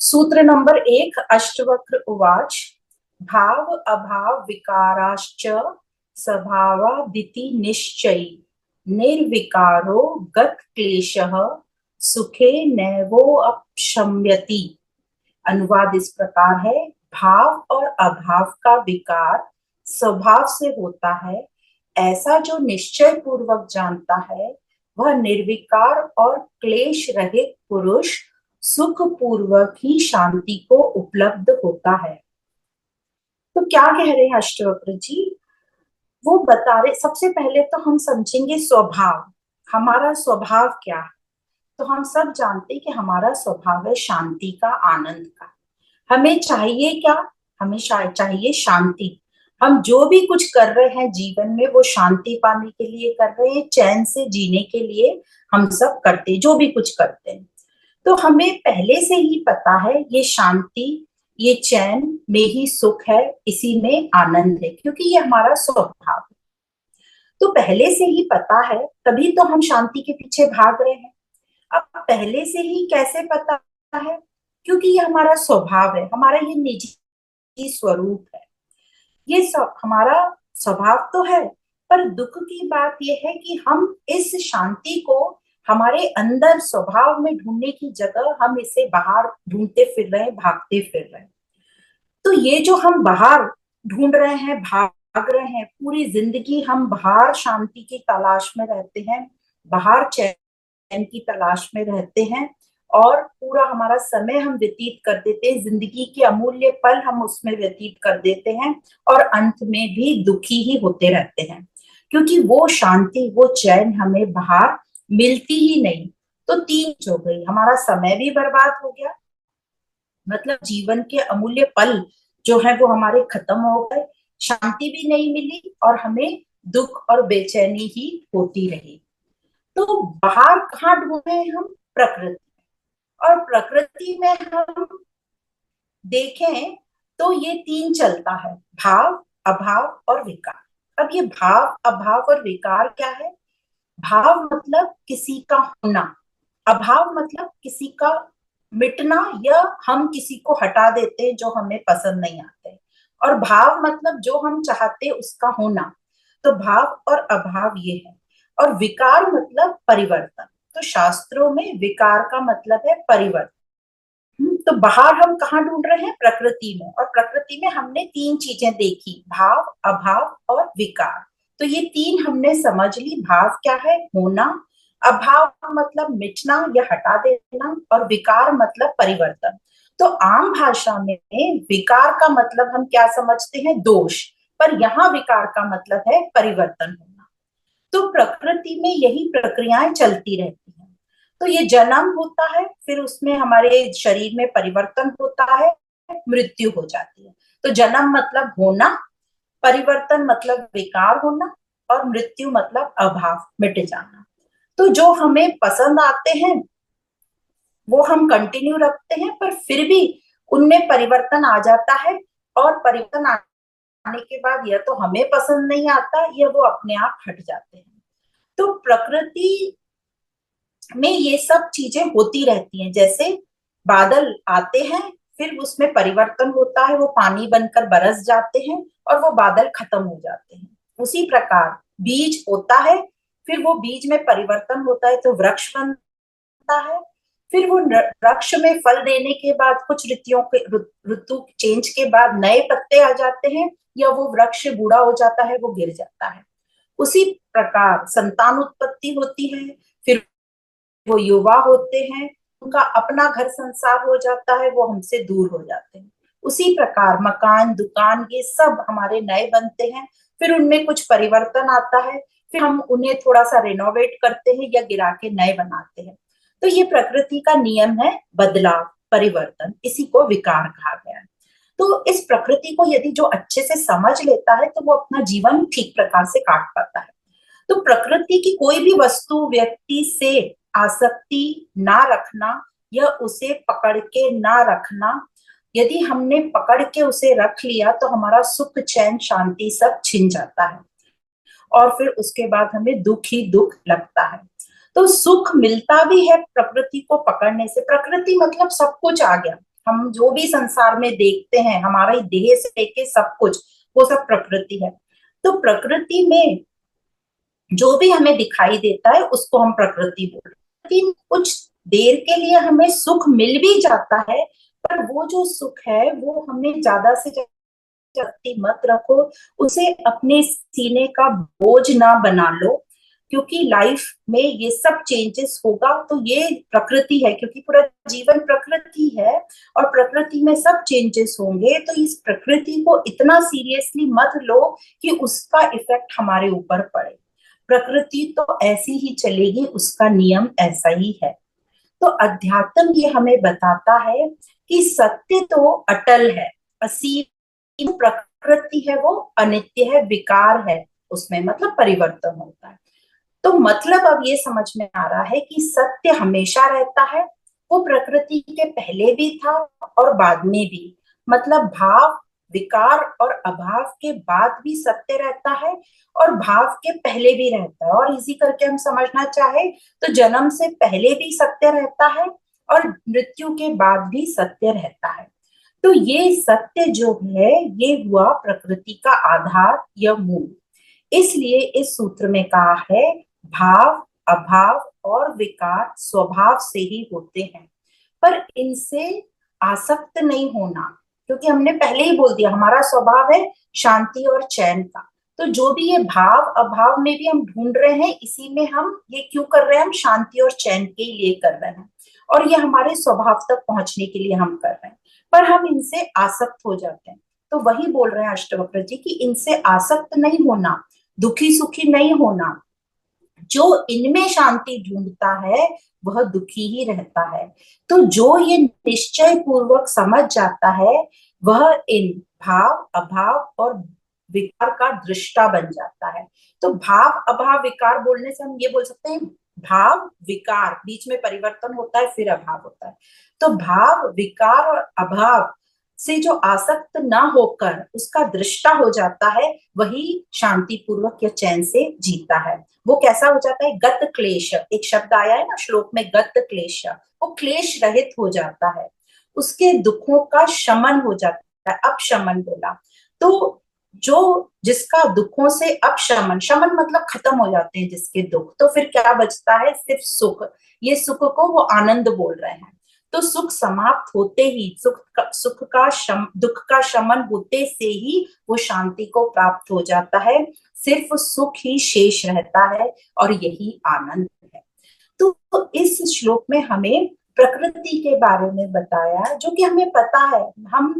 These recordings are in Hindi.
सूत्र नंबर 1 अष्टवक्र उवाच भाव अभाव विकाराश्च स्वभावादिति निश्चयी निर्विकारो गत क्लेशः सुखे नैवोपशम्यति। अनुवाद इस प्रकार है। भाव और अभाव का विकार स्वभाव से होता है, ऐसा जो निश्चय पूर्वक जानता है वह निर्विकार और क्लेश रहित पुरुष सुख पूर्वक ही शांति को उपलब्ध होता है। तो क्या कह रहे हैं अष्टवक्र जी? वो बता रहे, सबसे पहले तो हम समझेंगे स्वभाव। हमारा स्वभाव क्या है? तो हम सब जानते हैं कि हमारा स्वभाव है शांति का, आनंद का। हमें चाहिए क्या? हमें चाहिए शांति। हम जो भी कुछ कर रहे हैं जीवन में वो शांति पाने के लिए कर रहे हैं, चैन से जीने के लिए हम सब करते, जो भी कुछ करते हैं। तो हमें पहले से ही पता है ये शांति, ये चैन में ही सुख है, इसी में आनंद है, क्योंकि ये हमारा स्वभाव है। तो पहले से ही पता है, तभी तो हम शांति के पीछे भाग रहे हैं। अब पहले से ही कैसे पता है? क्योंकि ये हमारा स्वभाव है, हमारा ये निजी स्वरूप है। ये सब हमारा स्वभाव तो है, पर दुख की बात यह है कि हम इस शांति को हमारे अंदर स्वभाव में ढूंढने की जगह हम इसे बाहर ढूंढते फिर रहे हैं, भागते फिर रहे हैं। तो ये जो हम बाहर ढूंढ रहे हैं, भाग रहे हैं, पूरी जिंदगी हम बाहर शांति की तलाश में रहते हैं, बाहर चैन की तलाश में रहते हैं, और पूरा हमारा समय हम व्यतीत कर देते हैं, जिंदगी के अमूल्य पल हम उसमें व्यतीत कर देते हैं, और अंत में भी दुखी ही होते रहते हैं, क्योंकि वो शांति, वो चैन हमें बाहर मिलती ही नहीं। तो तीन हो गई, हमारा समय भी बर्बाद हो गया, मतलब जीवन के अमूल्य पल जो है वो हमारे खत्म हो गए, शांति भी नहीं मिली, और हमें दुख और बेचैनी ही होती रही। तो बाहर कहाँ ढूंढे हम? प्रकृति। और प्रकृति में हम देखें तो ये तीन चलता है, भाव, अभाव और विकार। अब ये भाव, अभाव और विकार क्या है? भाव मतलब किसी का होना, अभाव मतलब किसी का मिटना, या हम किसी को हटा देते हैं जो हमें पसंद नहीं आते, और भाव मतलब जो हम चाहते उसका होना। तो भाव और अभाव ये है। और विकार मतलब परिवर्तन। तो शास्त्रों में विकार का मतलब है परिवर्तन। तो बाहर हम कहाँ ढूंढ रहे हैं? प्रकृति में। और प्रकृति में हमने तीन चीजें देखी, भाव, अभाव और विकार। तो ये तीन हमने समझ ली। भाव क्या है? होना। अभाव मतलब मिटना या हटा देना, और विकार मतलब परिवर्तन। तो आम भाषा में विकार का मतलब हम क्या समझते हैं? दोष। पर यहाँ विकार का मतलब है परिवर्तन होना। तो प्रकृति में यही प्रक्रियाएं चलती रहती हैं। तो ये जन्म होता है, फिर उसमें हमारे शरीर में परिवर्तन होता है, मृत्यु हो जाती है। तो जन्म मतलब होना, परिवर्तन मतलब विकार होना, और मृत्यु मतलब अभाव, मिट जाना। तो जो हमें पसंद आते हैं वो हम कंटिन्यू रखते हैं, पर फिर भी उनमें परिवर्तन आ जाता है, और परिवर्तन आने के बाद या तो हमें पसंद नहीं आता या वो अपने आप हट जाते हैं। तो प्रकृति में ये सब चीजें होती रहती हैं। जैसे बादल आते हैं, फिर उसमें परिवर्तन होता है, वो पानी बनकर बरस जाते हैं, और वो बादल खत्म हो जाते हैं। उसी प्रकार बीज होता है, फिर वो बीज में परिवर्तन होता है तो वृक्ष बनता है। फिर वो वृक्ष में फल देने के बाद कुछ ऋतुओं के ऋतु चेंज के बाद नए पत्ते आ जाते हैं, या वो वृक्ष बूढ़ा हो जाता है, वो गिर जाता है। उसी प्रकार संतान उत्पत्ति होती है, फिर वो युवा होते हैं, उनका अपना घर संसार हो जाता है, वो हमसे दूर हो जाते हैं। उसी प्रकार मकान, दुकान, ये सब हमारे नए बनते हैं, फिर उनमें कुछ परिवर्तन आता है, फिर हम उन्हें थोड़ा सा रिनोवेट करते हैं या गिरा के नए बनाते हैं। तो ये प्रकृति का नियम है, बदलाव, परिवर्तन, इसी को विकार कहा गया है। तो इस प्रकृति को यदि जो अच्छे से समझ लेता है तो वो अपना जीवन ठीक प्रकार से काट पाता है। तो प्रकृति की कोई भी वस्तु, व्यक्ति से आसक्ति ना रखना, या उसे पकड़ के ना रखना। यदि हमने पकड़ के उसे रख लिया तो हमारा सुख, चैन, शांति सब छिन जाता है, और फिर उसके बाद हमें दुख ही दुख लगता है। तो सुख मिलता भी है प्रकृति को पकड़ने से। प्रकृति मतलब सब कुछ आ गया, हम जो भी संसार में देखते हैं, हमारा देह से लेके सब कुछ, वो सब प्रकृति है। तो प्रकृति में जो भी हमें दिखाई देता है उसको हम प्रकृति बोल रहे हैं। लेकिन कुछ देर के लिए हमें सुख मिल भी जाता है, पर वो जो सुख है वो हमें ज्यादा से ज्यादा मत रखो, उसे अपने सीने का बोझ ना बना लो, क्योंकि लाइफ में ये सब चेंजेस होगा। तो ये प्रकृति है, क्योंकि पूरा जीवन प्रकृति है और प्रकृति में सब चेंजेस होंगे। तो इस प्रकृति को इतना सीरियसली मत लो कि उसका इफेक्ट हमारे ऊपर पड़े। प्रकृति तो ऐसी ही चलेगी, उसका नियम ऐसा ही है। तो अध्यात्म ये हमें बताता है कि सत्य तो अटल है, असीम, प्रकृति है वो अनित्य है, विकार है, उसमें मतलब परिवर्तन होता है। तो मतलब अब ये समझ में आ रहा है कि सत्य हमेशा रहता है, वो प्रकृति के पहले भी था और बाद में भी। मतलब भाव, विकार और अभाव के बाद भी सत्य रहता है और भाव के पहले भी रहता है। और इसी करके हम समझना चाहे तो जन्म से पहले भी सत्य रहता है और मृत्यु के बाद भी सत्य रहता है। तो ये सत्य जो है ये हुआ प्रकृति का आधार या मूल। इसलिए इस सूत्र में कहा है भाव, अभाव और विकार स्वभाव से ही होते हैं, पर इनसे आसक्त नहीं होना, क्योंकि हमने पहले ही बोल दिया हमारा स्वभाव है शांति और चैन का। तो जो भी ये भाव अभाव में भी हम ढूंढ रहे हैं, इसी में हम ये क्यों कर रहे हैं, हम शांति और चैन के लिए कर रहे हैं, और ये हमारे स्वभाव तक पहुंचने के लिए हम कर रहे हैं। पर हम इनसे आसक्त हो जाते हैं। तो वही बोल रहे हैं अष्टवक्र जी कि इनसे आसक्त नहीं होना, दुखी सुखी नहीं होना। जो इनमें शांति ढूंढता है वह दुखी ही रहता है। तो जो ये निश्चय पूर्वक समझ जाता है वह इन भाव अभाव और विकार का दृष्टा बन जाता है। तो भाव अभाव विकार बोलने से हम ये बोल सकते हैं भाव विकार, बीच में परिवर्तन होता है फिर अभाव होता है। तो भाव विकार और अभाव से जो आसक्त ना होकर उसका दृष्टा हो जाता है, वही शांति पूर्वक या चैन से जीता है। वो कैसा हो जाता है, गत क्लेश, एक शब्द आया है ना श्लोक में, गत क्लेश, वो क्लेश रहित हो जाता है, उसके दुखों का शमन हो जाता है। अपशमन बोला तो जो जिसका दुखों से अपशमन, शमन मतलब खत्म हो जाते हैं जिसके दुख, तो फिर क्या बचता है, सिर्फ सुख। ये सुख को वो आनंद बोल रहे हैं। तो सुख समाप्त होते ही, दुख का शमन होते से ही वो शांति को प्राप्त हो जाता है। सिर्फ सुख ही शेष रहता है और यही आनंद है। तो इस श्लोक में हमें प्रकृति के बारे में बताया जो कि हमें पता है। हम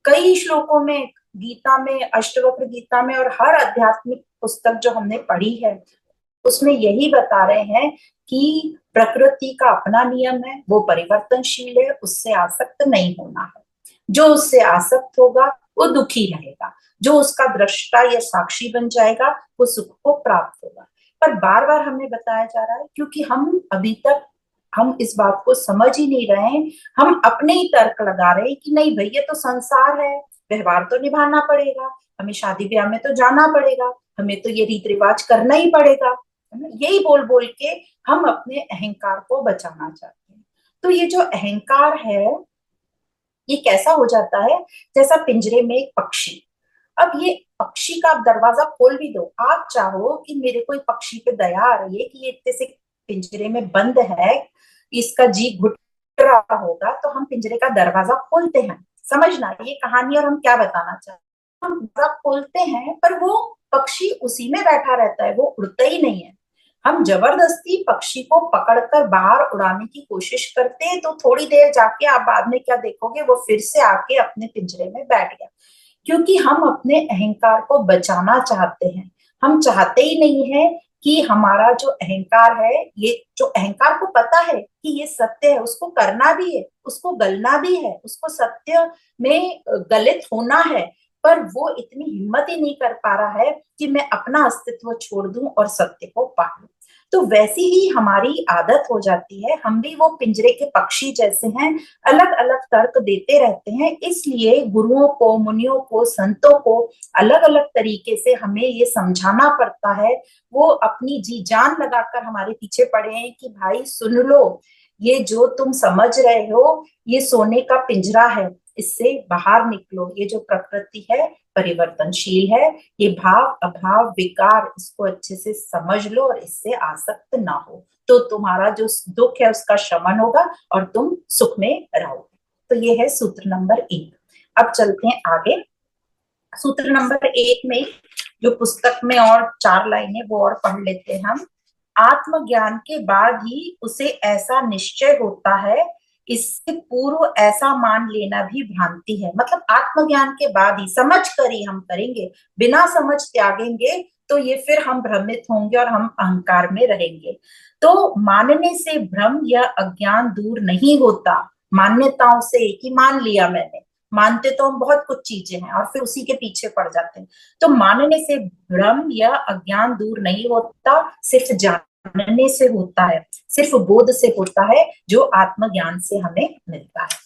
कई श्लोकों में, गीता में, अष्टवक्र गीता में और हर आध्यात्मिक पुस्तक जो हमने पढ़ी है उसमें यही बता रहे हैं कि प्रकृति का अपना नियम है, वो परिवर्तनशील है, उससे आसक्त नहीं होना है। जो उससे आसक्त होगा वो दुखी रहेगा, जो उसका दृष्टा या साक्षी बन जाएगा वो सुख को प्राप्त होगा। पर बार बार हमें बताया जा रहा है क्योंकि हम अभी तक हम इस बात को समझ ही नहीं रहे हैं। हम अपने ही तर्क लगा रहे हैं कि नहीं भाई ये तो संसार है, व्यवहार तो निभाना पड़ेगा, हमें शादी ब्याह में तो जाना पड़ेगा, हमें तो ये रीति रिवाज करना ही पड़ेगा, है ना। यही बोल बोल के हम अपने अहंकार को बचाना चाहते हैं। तो ये जो अहंकार है ये कैसा हो जाता है, जैसा पिंजरे में एक पक्षी। अब ये पक्षी का आप दरवाजा खोल भी दो, आप चाहो कि मेरे को पक्षी पे दया आ रही है कि ये इतने से पिंजरे में बंद है, इसका जी घुट रहा होगा, तो हम पिंजरे का दरवाजा खोलते हैं। समझना ये कहानी और हम क्या बताना चाहते हैं। हम दरवाजा खोलते हैं पर वो पक्षी उसी में बैठा रहता है, वो उड़ता ही नहीं है। हम जबरदस्ती पक्षी को पकड़कर बाहर उड़ाने की कोशिश करते हैं, तो थोड़ी देर जाके आप बाद में क्या देखोगे, वो फिर से आके अपने पिंजरे में बैठ गया। क्योंकि हम अपने अहंकार को बचाना चाहते हैं। हम चाहते ही नहीं है कि हमारा जो अहंकार है, ये जो अहंकार को पता है कि ये सत्य है, उसको करना भी है, उसको गलना भी है, उसको सत्य में गलित होना है, पर वो इतनी हिम्मत ही नहीं कर पा रहा है कि मैं अपना अस्तित्व छोड़ दूं और सत्य को पा लूं। तो वैसी ही हमारी आदत हो जाती है, हम भी वो पिंजरे के पक्षी जैसे हैं, अलग अलग तर्क देते रहते हैं। इसलिए गुरुओं को, मुनियों को, संतों को अलग अलग तरीके से हमें ये समझाना पड़ता है। वो अपनी जी जान लगाकर हमारे पीछे पड़े हैं कि भाई सुन लो, ये जो तुम समझ रहे हो ये सोने का पिंजरा है, इससे बाहर निकलो। ये जो प्रकृति है परिवर्तनशील है, ये भाव अभाव विकार, इसको अच्छे से समझ लो और इससे आसक्त ना हो, तो तुम्हारा जो दुख है उसका शमन होगा और तुम सुख में रहोगे। तो ये है सूत्र नंबर 1। अब चलते हैं आगे। सूत्र नंबर 1 में जो पुस्तक में और 4 लाइनें वो और पढ़ लेते हैं हम। आत्मज्ञान के बाद ही उसे ऐसा निश्चय होता है, इससे पूर्व ऐसा मान लेना भी भ्रांति है। मतलब आत्मज्ञान के बाद ही, समझ कर ही हम करेंगे, बिना समझ त्यागेंगे तो ये फिर हम भ्रमित होंगे और हम अहंकार में रहेंगे। तो मानने से भ्रम या अज्ञान दूर नहीं होता। मान्यताओं से कि मान लिया मैंने, मानते तो हम बहुत कुछ चीजें हैं और फिर उसी के पीछे पड़ जाते हैं। तो मानने से भ्रम या अज्ञान दूर नहीं होता, सिर्फ जानने से होता है, सिर्फ बोध से होता है, जो आत्मज्ञान से हमें मिलता है।